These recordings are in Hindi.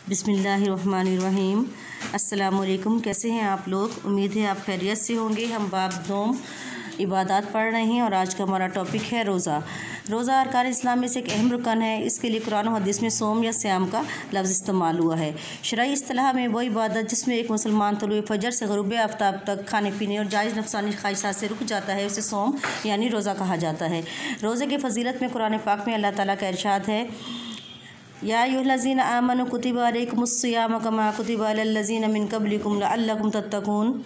बिस्मिल्लाहिर्रहमानिर्रहीम। अस्सलामुअलैकुम। कैसे हैं आप लोग? उम्मीद है आप खैरियत से होंगे। हम बाब दोम इबादत पढ़ रहे हैं और आज का हमारा टॉपिक है रोज़ा। रोज़ा अरकान इस्लाम में से एक अहम रुकन है। इसके लिए कुरान और हदीस में सोम या सियाम का लफ्ज़ इस्तेमाल हुआ है। शरई इस्तिलाह में वो इबादत जिसमें एक मुसलमान तलुए फजर से ग़ुरूब आफ्ताब तक खाने पीने और जायज़ नफसानी ख्वाहिशात से रुक जाता है, उसे सोम यानी रोज़ा कहा जाता है। रोज़े की फ़जीलत में कुरान पाक में अल्लाह ताला का इरशाद है, या अय्युहल्लज़ीना आमनू कुतिबा अलैकुमुस्सियाम कमा कुतिबा अलल्लज़ीना मिन क़ब्लिकुम लअल्लकुम तत्तक़ून।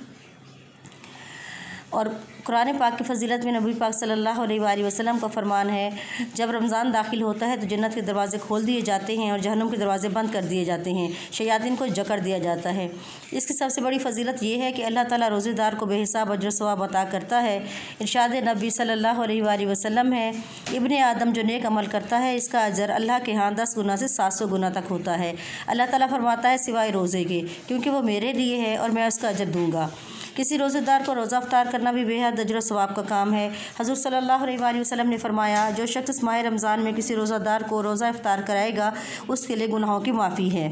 और कुरान पाक की फ़जीलत में नबी पाक सल्लल्लाहु अलैहि वसल्लम का फरमान है, जब रमज़ान दाखिल होता है तो जन्नत के दरवाज़े खोल दिए जाते हैं और जहन्नम के दरवाज़े बंद कर दिए जाते हैं, शयातीन को जकड़ दिया जाता है। इसकी सबसे बड़ी फ़जीलत ये है कि अल्लाह ताला रोज़ेदार को बेहिसाब अजर सवाब अता करता है। इरशाद नबी सल्लल्लाहु अलैहि वसल्लम है, इब्ने आदम जो नेक अमल करता है इसका अजर अल्लाह के यहाँ 10 गुना से 700 गुना तक होता है। अल्लाह ताला फरमाता है सिवाय रोज़े के, क्योंकि वो मेरे लिए है और मैं उसका अजर दूँगा। किसी रोज़ेदार को रोज़ा अफ्तार करना भी बेहद अजर सवाब का काम है। हज़रत सल्लल्लाहु अलैहि वसल्लम ने फरमाया, जो शख्स माह रमज़ान में किसी रोज़ादार को रोज़ा अफ्तार कराएगा उसके लिए गुनाहों की माफ़ी है।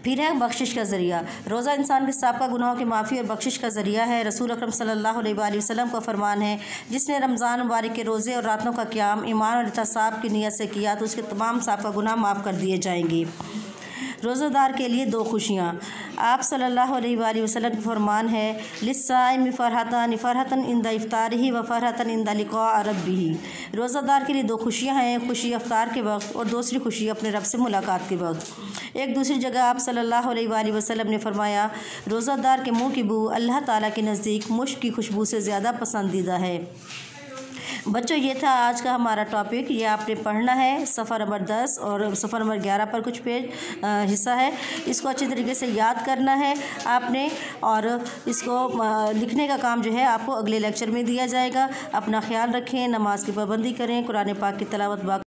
फिर है बख्शिश का ज़रिया। रोज़ा इंसान के साबका गुनाहों की माफ़ी और बख्शिश का ज़रिया है। रसूल अकरम सल्लल्लाहु अलैहि वसल्लम का फरमान है, जिसने रमज़ान मुबारक के रोज़े और रातों का क़याम ईमान और एहतिसाब की नीयत से किया तो उसके तमाम साबका गुनाह माफ़ कर दिए जाएंगे। रोज़ेदार के लिए 2 खुशियाँ। आप सल्लल्लाहु अलैहि वसल्लम का फरमान है, लिस्साइम फ़रहतन इंदा इफ्तारिही व फ़रहतन इंदा लिक़ा रब्बिही। रोज़ेदार के लिए 2 खुशियाँ हैं, खुशी इफ्तार के वक्त और दूसरी खुशी अपने रब से मुलाकात के वक्त। एक दूसरी जगह आप सल्लल्लाहु अलैहि वसल्लम ने फरमाया, रोज़ेदार के मुँह की बू अल्लाह ताला के नज़दीक मुश्क की खुशबू से ज़्यादा पसंदीदा है। बच्चों, ये था आज का हमारा टॉपिक। ये आपने पढ़ना है। सफ़र नंबर 10 और सफ़र नंबर 11 पर कुछ पेज हिस्सा है। इसको अच्छी तरीके से याद करना है आपने और इसको लिखने का काम जो है आपको अगले लेक्चर में दिया जाएगा। अपना ख्याल रखें, नमाज की पाबंदी करें, कुरान पाक की तिलावत